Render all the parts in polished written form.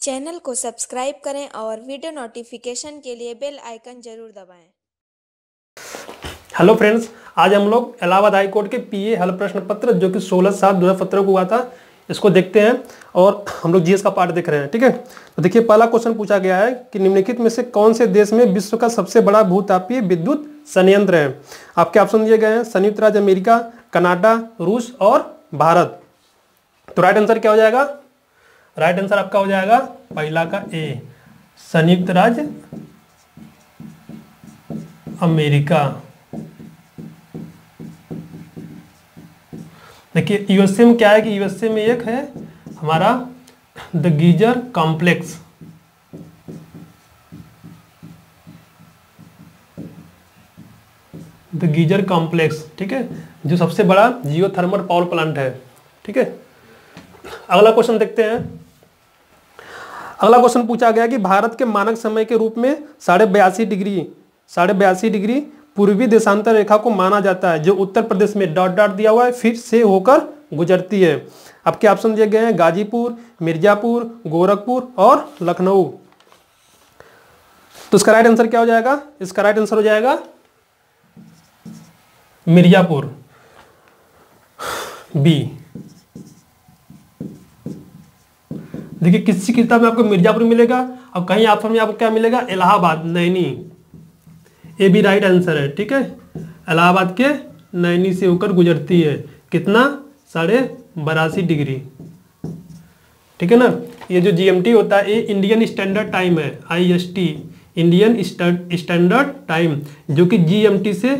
Channel को subscribe करें और वीडियो नोटिफिकेशन के लिए बेल आइकन जरूर दबाएं। हेलो फ्रेंड्स, आज हम लोग इलाहाबाद हाई कोर्ट के पीए हल प्रश्न पत्र जो कि 16/7/2017 को हुआ था, इसको देखते हैं। और हम लोग जीएस का पार्ट देख रहे हैं। ठीक है, तो देखिए पहला क्वेश्चन पूछा गया है कि निम्नलिखित में से कौन से देश में विश्व का सबसे बड़ा भूतापीय विद्युत संयंत्र है। आपके ऑप्शन दिए गए हैं संयुक्त राज्य अमेरिका, कनाडा, रूस और भारत। तो राइट आंसर क्या हो जाएगा? राइट आंसर आपका हो जाएगा पहला का ए, संयुक्त राज्य अमेरिका। देखिए यूएसए में क्या है कि यूएसए में एक है हमारा the geyser complex. The geyser complex, ठीक है, जो सबसे बड़ा जियोथर्मल पावर प्लांट है। ठीक है, अगला क्वेश्चन देखते हैं। अगला क्वेश्चन पूछा गया कि भारत के मानक समय के रूप में 82.5 डिग्री पूर्वी देशांतर रेखा को माना जाता है, जो उत्तर प्रदेश में डॉट डॉट दिया हुआ है फिर से होकर गुजरती है। आपके ऑप्शन दिए गए हैं गाजीपुर, मिर्जापुर, गोरखपुर और लखनऊ। तो इसका राइट आंसर क्या हो जाएगा? इसका राइट आंसर हो जाएगा मिर्जापुर, बी। देखिए किसी किताब में आपको मिर्जापुर मिलेगा और कहीं ऑप्शन में आपको क्या मिलेगा? इलाहाबाद, नैनी। ये भी राइट आंसर है। ठीक है, इलाहाबाद के नैनी से होकर गुजरती है। कितना? 82.5 डिग्री। ठीक है ना। ये जो जीएमटी होता है ये इंडियन स्टैंडर्ड टाइम है, आईएसटी, इंडियन स्टैंडर्ड टाइम, जो कि जीएमटी से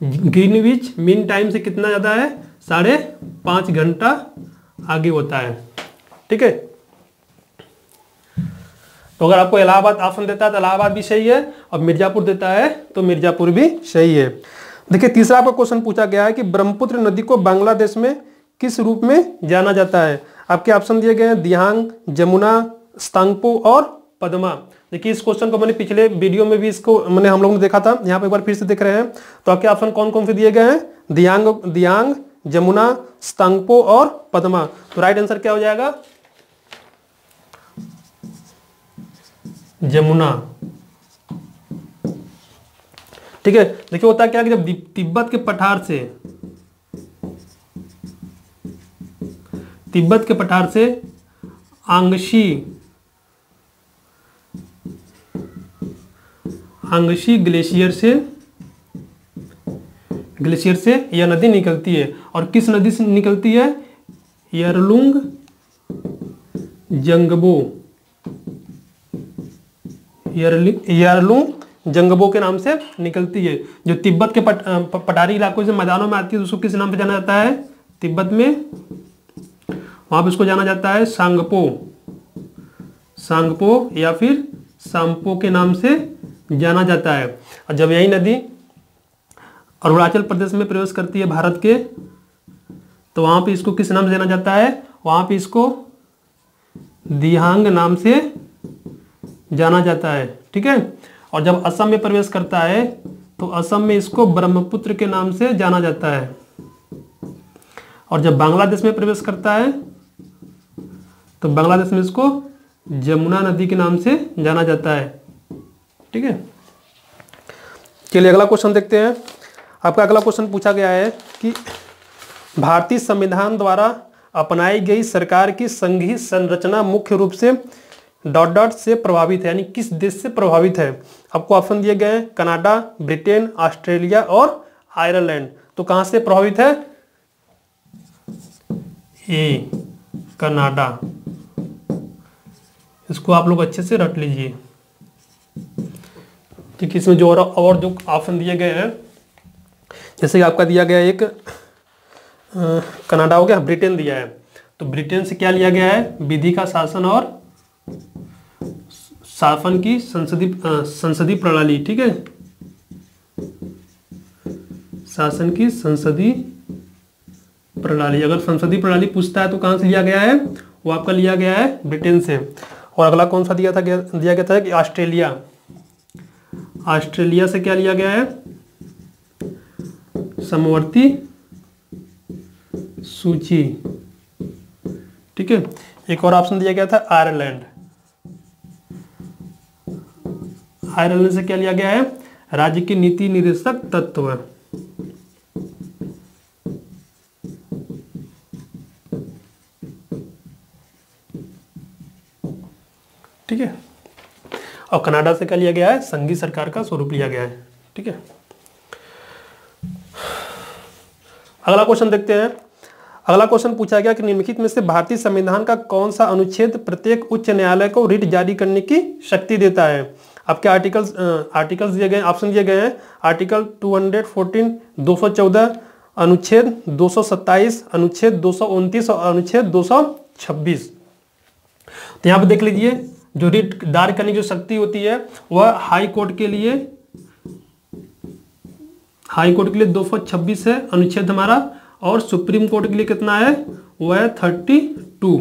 ग्रीनविच मीन टाइम से कितना ज़्यादा है? 5.5 घंटा आगे होता है। ठीक है, तो अगर आपको इलाहाबाद ऑप्शन देता है तो इलाहाबाद भी सही है, और मिर्जापुर देता है तो मिर्जापुर भी सही है। देखिए तीसरा आपका क्वेश्चन पूछा गया है कि ब्रह्मपुत्र नदी को बांग्लादेश में किस रूप में जाना जाता है। आपके ऑप्शन दिए गए हैं दियांग, जमुना, स्तांगपो और पद्मा। देखिए इस क्वेश्चन को मैंने पिछले वीडियो में भी इसको हम लोग ने देखा था, यहाँ पे एक बार फिर से देख रहे हैं। तो आपके ऑप्शन कौन कौन से दिए गए हैं? दियांग, जमुना, स्तांगपो और पद्मा। तो राइट आंसर क्या हो जाएगा? जमुना। ठीक है, देखिए होता क्या कि जब तिब्बत के पठार से आंगशी ग्लेशियर से यह नदी निकलती है। और किस नदी से निकलती है? यरलुंग जंगबो के नाम से निकलती है, जो तिब्बत के पठारी इलाकों से मैदानों में आती है। उसको किस नाम से जाना जाता है? तिब्बत में वहां पे उसको जाना जाता है सांगपो या फिर सांपो के नाम से जाना जाता है। और जब यही नदी अरुणाचल प्रदेश में प्रवेश करती है भारत के, तो वहां पे इसको किस नाम से जाना जाता है? वहां पे इसको दिहांग नाम से जाना जाता है। ठीक है, और जब असम में प्रवेश करता है तो असम में इसको ब्रह्मपुत्र के नाम से जाना जाता है। और जब बांग्लादेश में प्रवेश करता है तो बांग्लादेश में इसको जमुना नदी के नाम से जाना जाता है। ठीक है, चलिए अगला क्वेश्चन देखते हैं। आपका अगला क्वेश्चन पूछा गया है कि भारतीय संविधान द्वारा अपनाई गई सरकार की संघीय संरचना मुख्य रूप से डॉट डॉट से प्रभावित है, यानी किस देश से प्रभावित है। आपको ऑप्शन दिए गए हैं कनाडा, ब्रिटेन, ऑस्ट्रेलिया और आयरलैंड। तो कहां से प्रभावित है? ए, कनाडा। इसको आप लोग अच्छे से रट लीजिए। ठीक है, इसमें जो और जो ऑप्शन दिए गए हैं, जैसे कि आपका दिया गया एक कनाडा हो गया, ब्रिटेन दिया है। तो ब्रिटेन से क्या लिया गया है? विधि का शासन और शासन की संसदीय प्रणाली। ठीक है, शासन की संसदीय प्रणाली। अगर संसदीय प्रणाली पूछता है तो कहां से लिया गया है? वो आपका लिया गया है ब्रिटेन से। और अगला कौन सा दिया गया था कि ऑस्ट्रेलिया से क्या लिया गया है? समवर्ती सूची। ठीक है, एक और ऑप्शन दिया गया था आयरलैंड। आयरलैंड से क्या लिया गया है, राज्य के नीति निर्देशक तत्व। ठीक है, और कनाडा से क्या लिया गया है, संघीय सरकार का स्वरूप लिया गया है। ठीक है, अगला क्वेश्चन देखते हैं। अगला क्वेश्चन पूछा गया कि निम्नलिखित में से भारतीय संविधान का कौन सा अनुच्छेद प्रत्येक उच्च न्यायालय को रिट जारी करने की शक्ति देता है। आपके आर्टिकल्स दिए गए, ऑप्शन दिए गए हैं। आर्टिकल 214, 214, अनुच्छेद 227, अनुच्छेद 229 और अनुच्छेद 226। तो यहाँ पे देख लीजिए, जो रिट दायर करने की जो शक्ति होती है वह हाई कोर्ट के लिए 226 है अनुच्छेद हमारा, और सुप्रीम कोर्ट के लिए कितना है, वो है 32।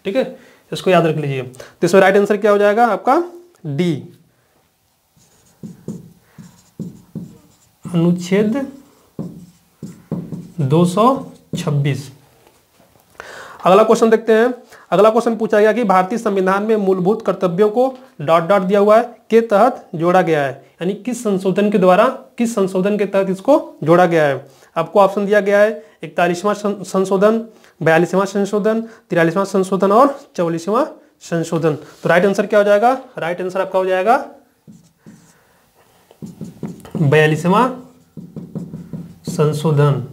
ठीक है, इसको याद रख लीजिए। तो इसमें राइट आंसर क्या हो जाएगा आपका, डी, अनुच्छेद 226। अगला क्वेश्चन देखते हैं। अगला क्वेश्चन पूछा गया कि भारतीय संविधान में मूलभूत कर्तव्यों को डॉट डॉट दिया हुआ है के तहत जोड़ा गया है, यानी किस संशोधन के द्वारा, किस संशोधन के तहत इसको जोड़ा गया है। आपको ऑप्शन दिया गया है 41वां संशोधन, 42वां संशोधन, 43वां संशोधन और 44वां संशोधन। तो राइट आंसर क्या हो जाएगा, राइट आंसर आपका हो जाएगा 42वां संशोधन।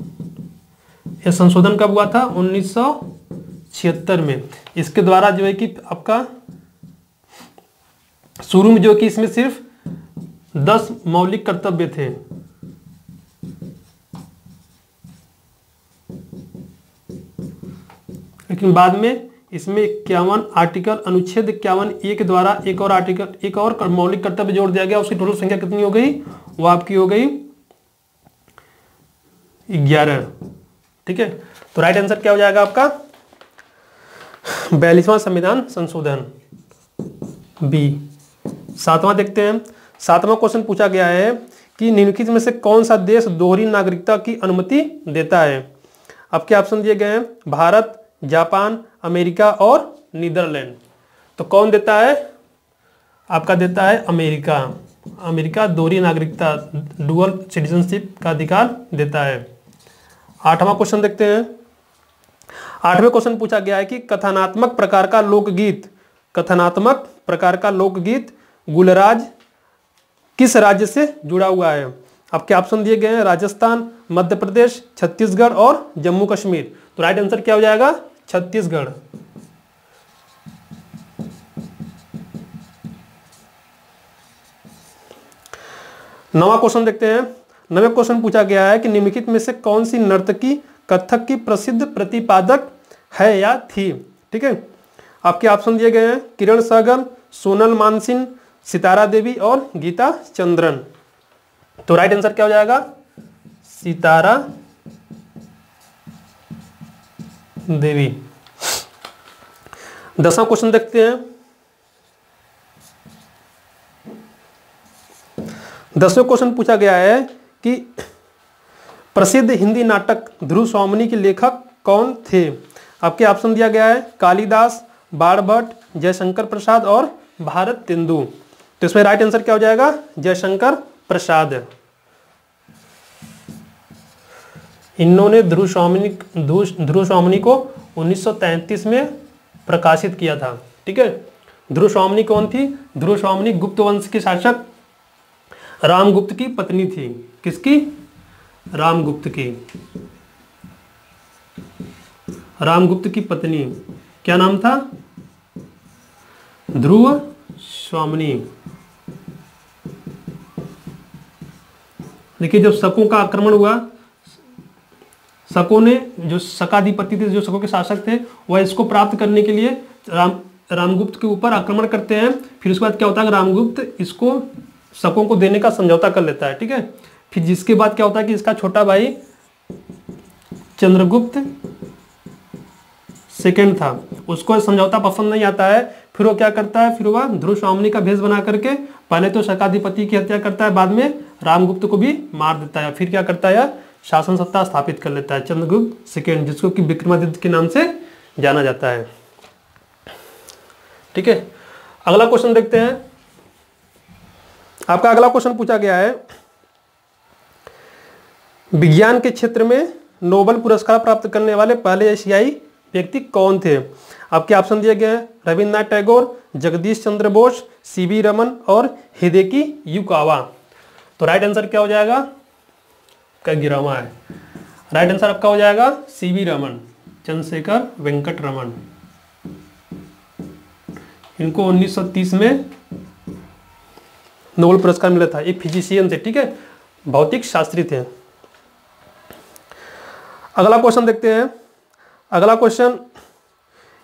यह संशोधन कब हुआ था, 1976 में। इसके द्वारा जो है कि आपका शुरू में जो कि इसमें सिर्फ 10 मौलिक कर्तव्य थे, लेकिन बाद में इसमें 51 आर्टिकल, अनुच्छेद 51 के द्वारा एक और आर्टिकल, एक और मौलिक कर्तव्य जोड़ दिया गया। उसकी टोटल संख्या कितनी हो गई, वो आपकी हो गई 11। ठीक है, तो राइट आंसर क्या हो जाएगा आपका 42वां संविधान संशोधन, बी। 7वां देखते हैं। 7वां क्वेश्चन पूछा गया है कि निम्नलिखित में से कौन सा देश दोहरी नागरिकता की अनुमति देता है। आपके ऑप्शन दिए गए हैं भारत, जापान, अमेरिका और नीदरलैंड। तो कौन देता है, आपका देता है अमेरिका। अमेरिका दोहरी नागरिकता, डुअल सिटीजनशिप का अधिकार देता है। 8वां क्वेश्चन देखते हैं। 8वें क्वेश्चन पूछा गया है कि कथनात्मक प्रकार का लोकगीत, कथनात्मक प्रकार का लोकगीत गुलराज किस राज्य से जुड़ा हुआ है। आपके ऑप्शन दिए गए हैं राजस्थान, मध्य प्रदेश, छत्तीसगढ़ और जम्मू कश्मीर। तो राइट आंसर क्या हो जाएगा, छत्तीसगढ़। नवा क्वेश्चन देखते हैं। 9वें क्वेश्चन पूछा गया है कि निम्नलिखित में से कौन सी नर्तकी कथक की प्रसिद्ध प्रतिपादक है या थी। ठीक है, आपके ऑप्शन दिए गए हैं किरण सहगल, सोनल मानसिंह, सितारा देवी और गीता चंद्रन। तो राइट आंसर क्या हो जाएगा, सितारा देवी। 10वां क्वेश्चन देखते हैं। 10वें क्वेश्चन पूछा गया है कि प्रसिद्ध हिंदी नाटक ध्रुव स्वामिनी के लेखक कौन थे। आपके ऑप्शन दिया गया है कालिदास, बाणभट्ट, जयशंकर प्रसाद और भारत तेंदु। तो इसमें राइट आंसर क्या हो जाएगा, जयशंकर प्रसाद। इन्होंने ध्रुव स्वामिनी को 1933 में प्रकाशित किया था। ठीक है, ध्रुव स्वामिनी कौन थी, ध्रुव स्वामिनी गुप्त वंश के शासक रामगुप्त की पत्नी थी। किसकी, रामगुप्त की, रामगुप्त की पत्नी। क्या नाम था, ध्रुव स्वामिनी। देखिए जब शकों का आक्रमण हुआ, शकों ने, जो शकाधिपति थे, जो शकों के शासक थे, वह इसको प्राप्त करने के लिए रामगुप्त के ऊपर आक्रमण करते हैं। फिर उसके बाद क्या होता है, रामगुप्त इसको शकों को देने का समझौता कर लेता है। ठीक है, फिर जिसके बाद क्या होता है कि इसका छोटा भाई चंद्रगुप्त सेकंड था, उसको समझौता पसंद नहीं आता है। फिर वो क्या करता है, फिर वह ध्रुव स्वामिनी का भेष बना करके पहले तो शकाधिपति की हत्या करता है, बाद में रामगुप्त को भी मार देता है। फिर क्या करता है, शासन सत्ता स्थापित कर लेता है चंद्रगुप्त सेकंड, जिसको कि विक्रमादित्य के नाम से जाना जाता है। ठीक है, अगला क्वेश्चन देखते हैं। आपका अगला क्वेश्चन पूछा गया है, विज्ञान के क्षेत्र में नोबेल पुरस्कार प्राप्त करने वाले पहले एशियाई व्यक्ति कौन थे? आपके ऑप्शन दिए गए हैं रविन्द्रनाथ टैगोर, जगदीश चंद्र बोस, सीवी रमन और हिदेकी युकावा। तो राइट आंसर क्या हो जाएगा? क्या गिरामा है? राइट आंसर आपका हो जाएगा सीवी रमन, चंद्रशेखर वेंकट रमन। इनको 1930 में नोबेल पुरस्कार मिला था। ये फिजिशियन थे, ठीक है, भौतिक शास्त्री थे। अगला क्वेश्चन देखते हैं। अगला क्वेश्चन,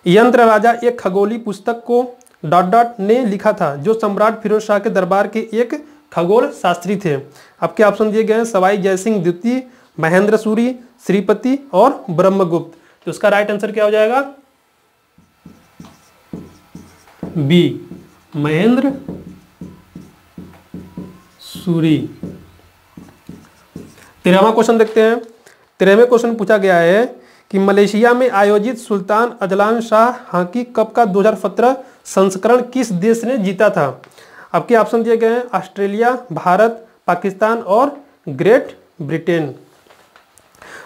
यंत्र राजा एक खगोलीय पुस्तक को ... ने लिखा था जो सम्राट फिरोज शाह के दरबार के एक खगोल शास्त्री थे। आपके ऑप्शन दिए गए हैं सवाई जयसिंह द्वितीय, महेंद्र सूरी, श्रीपति और ब्रह्मगुप्त। तो इसका राइट आंसर क्या हो जाएगा? बी, महेंद्र सूरी। 13वां क्वेश्चन देखते हैं। 13वें क्वेश्चन पूछा गया है कि मलेशिया में आयोजित Sultan Azlan Shah hockey cup का 2017 संस्करण किस देश ने जीता था? आपके ऑप्शन दिए गए हैं ऑस्ट्रेलिया, भारत, पाकिस्तान और ग्रेट ब्रिटेन।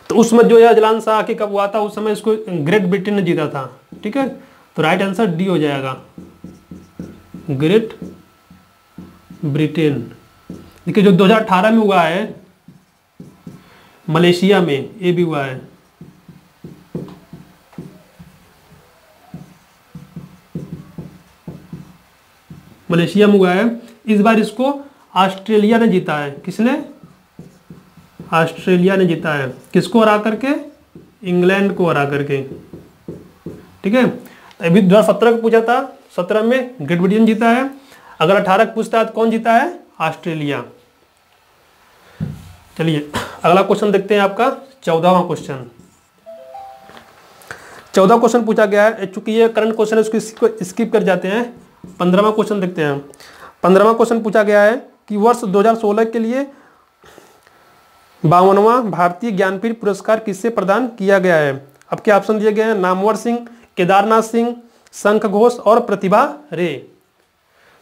तो उसमें जो है अजलान शाह हॉकी कप हुआ था उस समय इसको ग्रेट ब्रिटेन ने जीता था, ठीक है। तो राइट आंसर डी हो जाएगा, ग्रेट ब्रिटेन। देखिए जो 2018 में हुआ है मलेशिया में, ये भी हुआ है। मलेशिया में हुआ है। इस बार इसको ऑस्ट्रेलिया ने जीता है। किसने? ऑस्ट्रेलिया ने जीता है। किसको हरा करके? इंग्लैंड को हरा करके, ठीक है। अभी 2017 का पूछा था, 17 में ग्रेट ब्रिटेन जीता है। अगर 18 का पूछता है तो कौन जीता है? ऑस्ट्रेलिया। चलिए अगला क्वेश्चन देखते हैं, आपका 14वां क्वेश्चन। 14 क्वेश्चन पूछा गया है, चूंकि ये करंट क्वेश्चन है उसको स्किप कर जाते हैं। 15वां क्वेश्चन देखते हैं। 15वां क्वेश्चन पूछा गया है कि वर्ष 2016 के लिए 52वां भारतीय ज्ञानपीठ पुरस्कार किससे प्रदान किया गया है? आपके ऑप्शन दिए गए हैं नामवर सिंह, केदारनाथ सिंह, शंख घोष और प्रतिभा रे।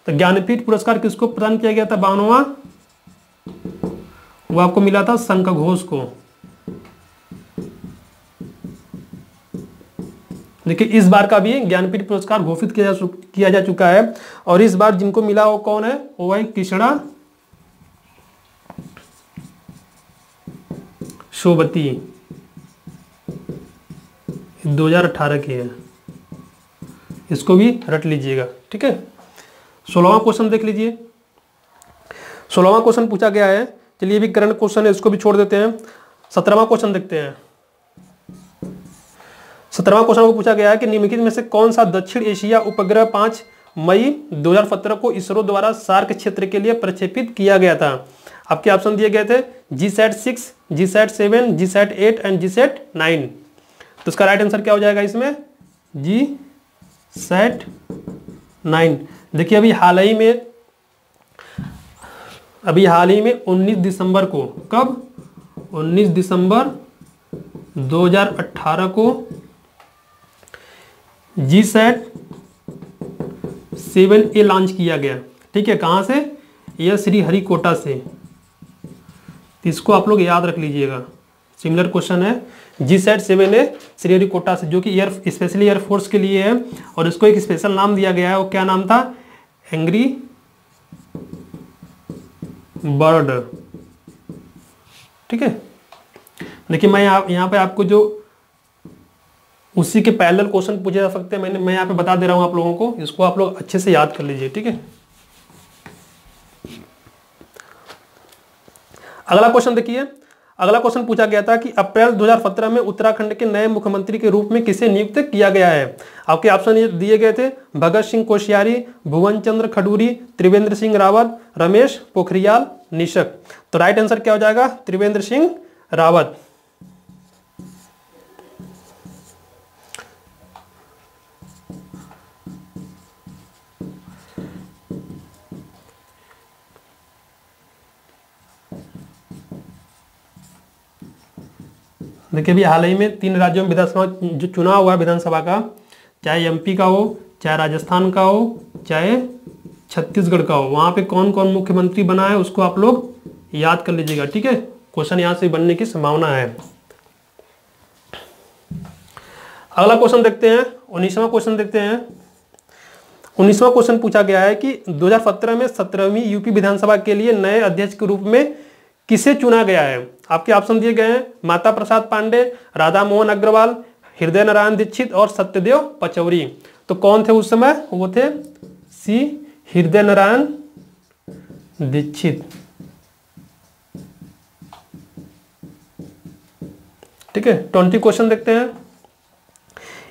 तो ज्ञानपीठ पुरस्कार किसको प्रदान किया गया था 52वां? वो आपको मिला था शंख घोष को। देखिए इस बार का भी ज्ञानपीठ पुरस्कार घोषित किया जा चुका है और इस बार जिनको मिला वो कौन है? वो है कृष्णा शोभती, 2018 की है। इसको भी रट लीजिएगा, ठीक है। 16वां क्वेश्चन देख लीजिए। 16वां क्वेश्चन पूछा गया है, चलिए भी करंट क्वेश्चन है, इसको भी छोड़ देते हैं। 17वां क्वेश्चन देखते हैं। 17वां क्वेश्चन को पूछा गया है कि निम्नलिखित में से कौन सा दक्षिण एशिया उपग्रह 5 मई 2017 को इसरो द्वारा सार्क क्षेत्र के लिए प्रक्षेपित किया गया था? आपके ऑप्शन दिए गए थे GSAT-6, GSAT-7, GSAT-8 and GSAT-9। तो इसका राइट आंसर क्या हो जाएगा इसमें? GSAT-9। देखिए अभी हाल ही में 19 दिसंबर को, कब? 19 दिसंबर 2018 को GSAT-7A लॉन्च किया गया, ठीक है। कहाँ से? यह श्रीहरिकोटा से। इसको आप लोग याद रख लीजिएगा, सिमिलर क्वेश्चन है। GSAT-7A श्रीहरिकोटा से, जो कि स्पेशली एयरफोर्स के लिए है और इसको एक स्पेशल नाम दिया गया है। वो क्या नाम था? एंग्री बर्ड, ठीक है। देखिए मैं यहाँ पे आपको जो उसी के पैरेलल क्वेश्चन पूछे जा सकते हैं, मैं यहाँ पे बता दे रहा हूँ आप लोगों को, इसको आप लोग अच्छे से याद कर लीजिए, ठीक है। अगला क्वेश्चन देखिए। अगला क्वेश्चन पूछा गया था कि अप्रैल 2017 में उत्तराखंड के नए मुख्यमंत्री के रूप में किसे नियुक्त किया गया है? आपके ऑप्शन ये दिए गए थे भगत सिंह कोश्यारी, भुवन चंद्र खडूरी, त्रिवेंद्र सिंह रावत, रमेश पोखरियाल निशंक। तो राइट आंसर क्या हो जाएगा? त्रिवेंद्र सिंह रावत। देखिए अभी हाल ही में 3 राज्यों में विधानसभा जो चुनाव हुआ है विधानसभा का, चाहे MP का हो, चाहे राजस्थान का हो, चाहे छत्तीसगढ़ का हो, वहां पे कौन कौन मुख्यमंत्री बना है उसको आप लोग याद कर लीजिएगा, ठीक है। क्वेश्चन यहां से बनने की संभावना है। अगला क्वेश्चन देखते हैं, 19वां क्वेश्चन देखते हैं। 19वां क्वेश्चन पूछा गया है कि 2017 में 17वीं यूपी विधानसभा के लिए नए अध्यक्ष के रूप में किसे चुना गया है। आपके ऑप्शन दिए गए हैं, माता प्रसाद पांडे, राधा मोहन अग्रवाल, हृदय नारायण दीक्षित और सत्यदेव पचौरी। तो कौन थे उस समय, वो थे सी हृदय नारायण दीक्षित, ठीक है। 20 क्वेश्चन देखते हैं।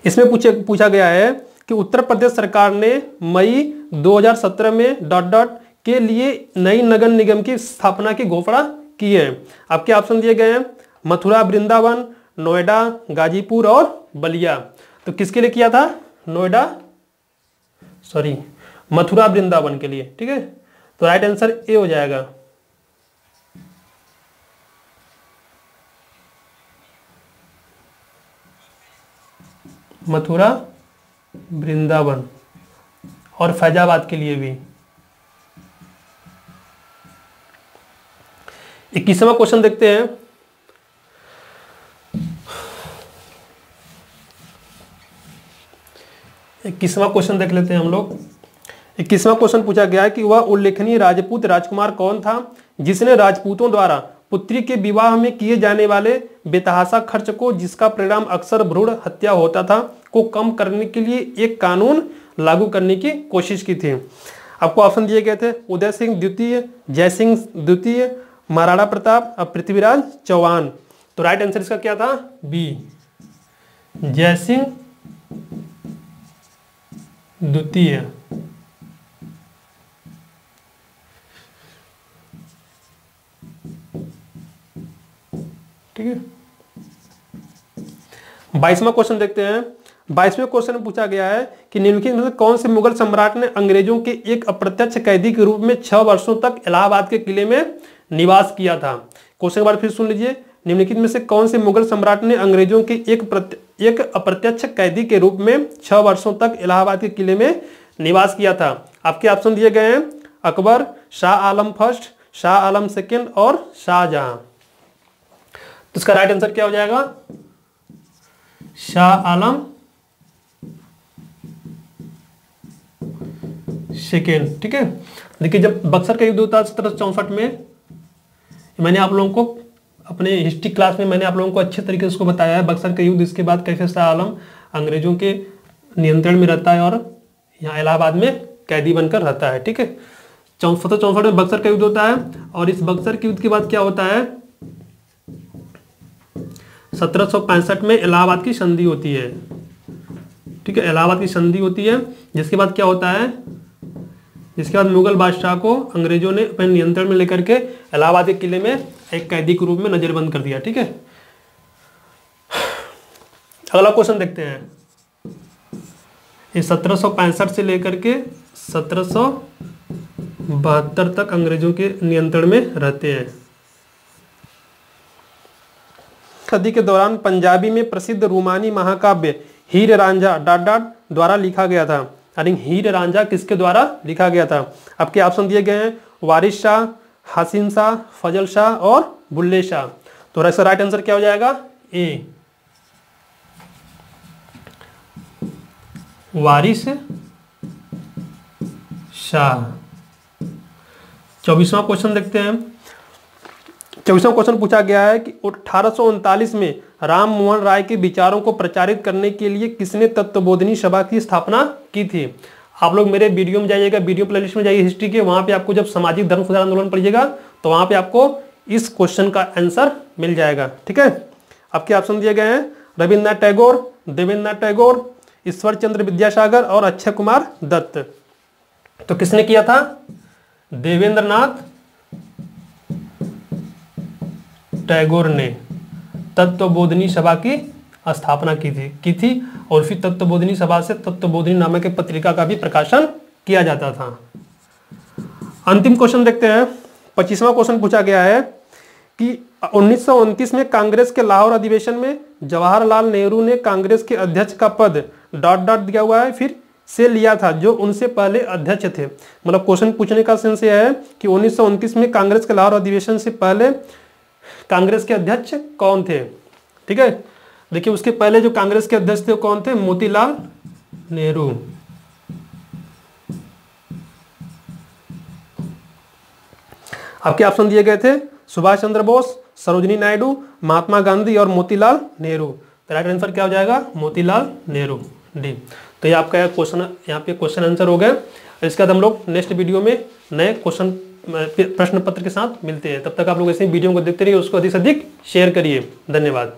इसमें पूछा गया है कि उत्तर प्रदेश सरकार ने मई 2017 में डॉट डॉट के लिए नई नगर निगम की स्थापना की घोषणा की है। आपके ऑप्शन दिए गए हैं, मथुरा, वृंदावन, नोएडा, गाजीपुर और बलिया। तो किसके लिए किया था, मथुरा वृंदावन के लिए, ठीक है। तो राइट आंसर ए हो जाएगा। मथुरा, वृंदावन और फैजाबाद के लिए भी। 21वां क्वेश्चन देखते हैं। इक्कीसवां क्वेश्चन देख लेते हैं हम लोग। 21वां क्वेश्चन पूछा गया है कि वह उल्लेखनीय राजपूत राजकुमार कौन था जिसने राजपूतों द्वारा पुत्री के विवाह में किए जाने वाले बेतहाशा खर्च को, जिसका परिणाम अक्सर भ्रूण हत्या होता था, को कम करने के लिए एक कानून लागू करने की कोशिश की थी। आपको ऑप्शन दिए गए थे, उदय सिंह द्वितीय, जय सिंह द्वितीय, महाराणा प्रताप और पृथ्वीराज चौहान। तो राइट आंसर इसका क्या था, बी, जय सिंह द्वितीय। ठीक है। 22वां क्वेश्चन देखते हैं। 22वें क्वेश्चन में पूछा गया है कि निम्नलिखित में से कौन से मुगल सम्राट ने अंग्रेजों के एक अप्रत्यक्ष कैदी के रूप में 6 वर्षों तक इलाहाबाद के किले में निवास किया था। क्वेश्चन के बाद फिर सुन लीजिए, निम्नलिखित में से कौन से मुगल सम्राट ने अंग्रेजों के एक अप्रत्यक्ष कैदी के रूप में 6 वर्षों तक इलाहाबाद के किले में निवास किया था। आपके ऑप्शन दिए गए हैं, अकबर, शाह आलम फर्स्ट, शाह आलम सेकेंड और शाहजहां। तो इसका राइट आंसर क्या हो जाएगा, शाह आलम सेकेंड। ठीक है। देखिए, जब बक्सर का युद्ध होता है 1764 में, मैंने आप लोगों को अपने हिस्ट्री क्लास में मैंने आप लोगों को अच्छे तरीके से उसको बताया है, बक्सर का युद्ध, इसके बाद कैसे शाह आलम अंग्रेजों के नियंत्रण में रहता है और यहाँ इलाहाबाद में कैदी बनकर रहता है। ठीक है। 1764 में बक्सर का युद्ध होता है और इस बक्सर के युद्ध के बाद क्या होता है, 1765 में इलाहाबाद की संधि होती है। ठीक है, इलाहाबाद की संधि होती है, जिसके बाद क्या होता है, जिसके बाद मुगल बादशाह को अंग्रेजों ने अपने नियंत्रण में लेकर के इलाहाबाद के किले में एक कैदी के रूप में नजरबंद कर दिया। ठीक है। अगला क्वेश्चन देखते हैं। ये 1765 से लेकर के 1772 तक अंग्रेजों के नियंत्रण में रहते हैं। सदी के दौरान पंजाबी में प्रसिद्ध रूमानी महाकाव्य हीर रांझा डॉट डॉट द्वारा लिखा गया था। यानी हीर रांझा किसके द्वारा लिखा गया था। आपके ऑप्शन दिए गए हैं, वारिस शाह, हासिन शाह, फजल शाह और बुल्ले शाह। तो इसका राइट आंसर क्या हो जाएगा, ए, वारिस शाह। 24वां क्वेश्चन देखते हैं। 24वां क्वेश्चन पूछा गया है कि 1839 में राम मोहन राय के विचारों को प्रचारित करने के लिए किसने तत्वबोधिनी सभा की स्थापना की थी। आप लोग मेरे वीडियो में जाइएगा, वीडियो प्लेलिस्ट में जाइए हिस्ट्री के, वहां पे आपको जब सामाजिक धर्म सुधार आंदोलन पढ़िएगा तो वहां पे आपको इस क्वेश्चन का आंसर मिल जाएगा। ठीक है। आपके ऑप्शन दिए गए हैं, रविन्द्रनाथ टैगोर, देवेंद्रनाथ टैगोर, ईश्वर चंद्र विद्यासागर और अक्षय कुमार दत्त। तो किसने किया था, देवेंद्रनाथ टैगोर ने तत्वबोधिनी सभा की स्थापना की थी और फिर तत्वबोधिनी सभा से तत्वबोधिनी नामक एक पत्रिका का भी प्रकाशन किया जाता था। अंतिम क्वेश्चन देखते हैं। 25वां क्वेश्चन पूछा गया है कि 1929 में कांग्रेस के लाहौर अधिवेशन में जवाहरलाल नेहरू ने कांग्रेस के अध्यक्ष का पद डॉट डॉट दिया हुआ है, फिर से लिया था जो उनसे पहले अध्यक्ष थे। मतलब क्वेश्चन पूछने का सेंस यह है कि 1929 में कांग्रेस के लाहौर अधिवेशन से पहले कांग्रेस के अध्यक्ष कौन थे। ठीक है, देखिए उसके पहले जो कांग्रेस के अध्यक्ष थे कौन थे, मोतीलाल नेहरू। आपके ऑप्शन दिए गए थे सुभाष चंद्र बोस, सरोजिनी नायडू, महात्मा गांधी और मोतीलाल नेहरू। तो राइट आंसर क्या हो जाएगा, मोतीलाल नेहरू, डी। तो ये आपका क्वेश्चन, यहाँ पे क्वेश्चन आंसर हो गया। इसके बाद हम लोग नेक्स्ट वीडियो में नए क्वेश्चन प्रश्न पत्र के साथ मिलते हैं। तब तक आप लोग ऐसे वीडियो को देखते रहिए, उसको अधिक से अधिक शेयर करिए। धन्यवाद।